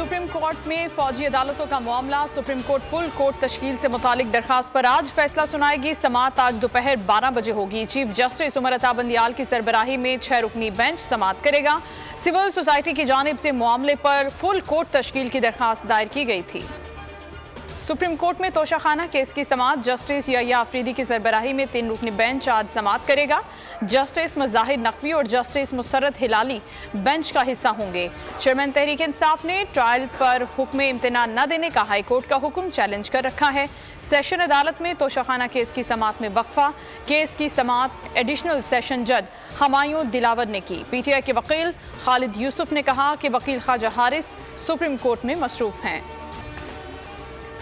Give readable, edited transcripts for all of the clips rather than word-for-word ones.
Supreme court में फौजी अदालतों का मामला। सुप्रीम कोर्ट फुल कोर्ट तश्कील से मुतालिक दरखास्त पर आज फैसला सुनाएगी। समाअत आज दोपहर 12 बजे होगी। चीफ जस्टिस उमर अता बंदियाल की सरबराही में 6 रुकनी बेंच समाअत करेगा। सिविल सोसाइटी की जानिब से मामले पर फुल कोर्ट तश्कील की दरखास्त दायर की गई थी। सुप्रीम कोर्ट में तोशाखाना केस की समाअत जस्टिस यहिया अफरीदी की सरबराही में 3 रुकनी बेंच आज समाअत करेगा। जस्टिस मुजाहिर नकवी और जस्टिस मुसर्रत हिलाली बेंच का हिस्सा होंगे। चेयरमैन तहरीक इंसाफ ने ट्रायल पर हुक्म इम्तना न देने का हाई कोर्ट का हुक्म चैलेंज कर रखा है। सेशन अदालत में तोशाखाना केस की समाअत में वक्फा। केस की समाअत एडिशनल सेशन जज हमायूं दिलावर ने की। पीटीआई के वकील खालिद यूसुफ ने कहा कि वकील ख्वाजा हारिस सुप्रीम कोर्ट में मसरूफ हैं।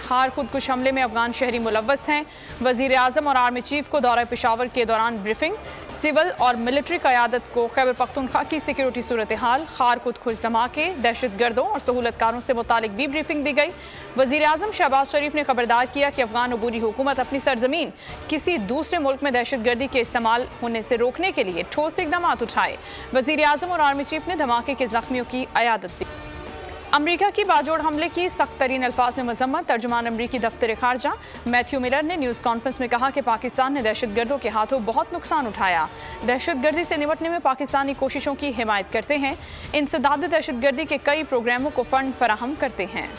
खार खुदकुश हमले में अफगान शहरी मुलव्वस हैं। वजीर आजम और आर्मी चीफ को दौरा पेशावर के दौरान ब्रीफिंग। सिविल और मिलिट्री क़यादत को खैबर पख्तूनख्वा की सिक्योरिटी सूरत हाल, खार खुदकुश धमाके, दहशत गर्दों और सहूलतकारों से मुतालिक भी ब्रीफिंग दी गई। वजीर आजम शहबाज शरीफ ने खबरदार किया कि अफगान अबूरी हुकूमत अपनी सरजमीन किसी दूसरे मुल्क में दहशत गर्दी के इस्तेमाल होने से रोकने के लिए ठोस इकदाम उठाए। वजीर आजम और आर्मी चीफ ने धमाके के जख्मियों की अयादत की। अमरीका की बाजोड़ हमले की सख्त तरीन अल्फाज में मजम्मत। तर्जुमान अमरीकी दफ्तर खारजा मैथ्यू मिलर ने न्यूज़ कॉन्फ्रेंस में कहा कि पाकिस्तान ने दहशत गर्दों के हाथों बहुत नुकसान उठाया। दहशत गर्दी से निपटने में पाकिस्तानी कोशिशों की हिमायत करते हैं। इंसदाद दहशत गर्दी के कई प्रोग्रामों को फंड फराहम करते हैं।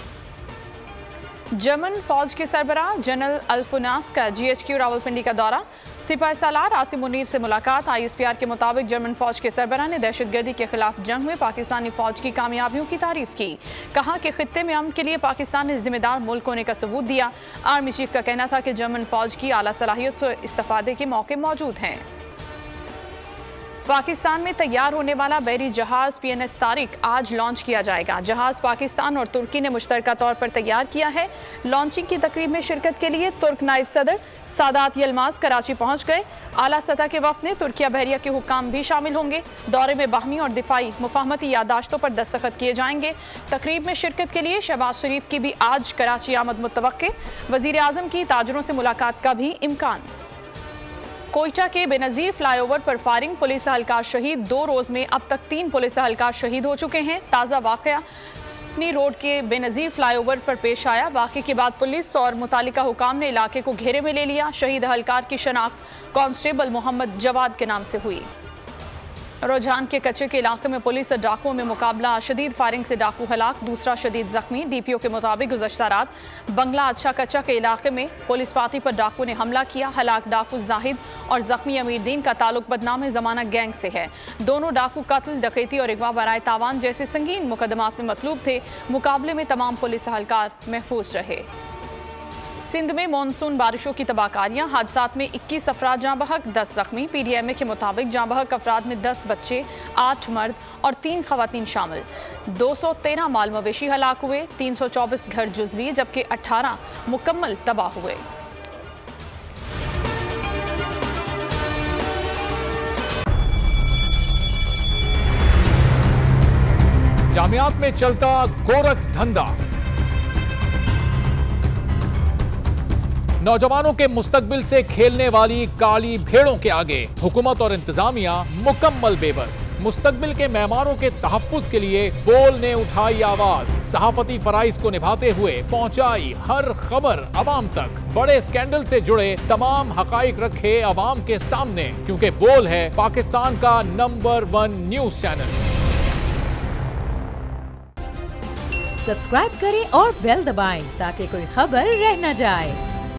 जर्मन फौज के सरबराह जनरल अल्फुनास का GHQ रावलपिंडी का दौरा। सिपाही सालार आसिम मुनीर से मुलाकात। ISPR के मुताबिक जर्मन फौज के सरबराह ने दहशतगर्दी के खिलाफ जंग में पाकिस्तानी फौज की कामयाबियों की तारीफ की। कहा कि खित्ते में अमन के लिए पाकिस्तान ने जिम्मेदार मुल्क होने का सबूत दिया। आर्मी चीफ का कहना था कि जर्मन फौज की आला सलाहियत और इस्तेफादे के मौके मौजूद हैं। पाकिस्तान में तैयार होने वाला बहरी जहाज PNS तारिक आज लॉन्च किया जाएगा। जहाज पाकिस्तान और तुर्की ने मुश्तरका तौर पर तैयार किया है। लॉन्चिंग की तकरीब में शिरकत के लिए तुर्क नायब सदर सादात यलमाज कराची पहुंच गए। आला सतह के वफ्द में तुर्किया बहरिया के हुक्काम भी शामिल होंगे। दौरे में बाहमी और दिफाई मुफाहमती यादाश्तों पर दस्तखत किए जाएंगे। तकरीब में शिरकत के लिए शहबाज शरीफ की भी आज कराची आमद मुतवक्के। वजीर आजम की ताजरों से मुलाकात का भी इम्कान। कोयटा के बेनज़ीर फ्लाईओवर पर फायरिंग, पुलिस एहलकार शहीद। 2 रोज में अब तक 3 पुलिस एहलकार शहीद हो चुके हैं। ताज़ा वाक़या स्पनी रोड के बेनज़ीर फ्लाईओवर पर पेश आया। वाक़े के बाद पुलिस और मुतालिका हुकाम ने इलाके को घेरे में ले लिया। शहीद एहलकार की शनाख्त कांस्टेबल मोहम्मद जवाद के नाम से हुई। रुझान के कच्चे के इलाके में पुलिस और डाकुओं में मुकाबला। शदीद फायरिंग से डाकू हलाक, दूसरा शदीद जख्मी। DPO के मुताबिक गुज़श्ता रात बंगला अच्छा कच्चा के इलाके में पुलिस पार्टी पर डाकू ने हमला किया। हलाक डाकू जाहिद और जख्मी अमीरदीन का ताल्लुक बदनाम ज़माना गैंग से है। दोनों डाकू कत्ल, डकैती और अगवा बराए तावान जैसे संगीन मुकदमात में मतलूब थे। मुकाबले में तमाम पुलिस एहलकार महफूज रहे। सिंध में मानसून बारिशों की तबाहकारियां। हादसात में 21 अफराद जाँ बहक, 10 जख्मी। PDMA के मुताबिक जाँ बहक अफराद में 10 बच्चे, 8 मर्द और 3 खवातीन शामिल। 213 माल मवेशी हलाक हुए। 324 घर जुज़वी जबकि 18 मुकम्मल तबाह हुए। जामियात में चलता गोरख धंधा। नौजवानों के मुस्तकबिल से खेलने वाली काली भेड़ों के आगे हुकूमत और इंतजामिया मुकम्मल बेबस। मुस्तकबिल के मेहमानों के तहफ्फुज के लिए बोल ने उठाई आवाज। सहाफती फराइज को निभाते हुए पहुंचाई हर खबर अवाम तक। बड़े स्कैंडल से जुड़े तमाम हकाइक रखे अवाम के सामने, क्योंकि बोल है पाकिस्तान का नंबर 1 न्यूज चैनल। सब्सक्राइब करें और बेल दबाएं ताकि कोई खबर रह न जाए।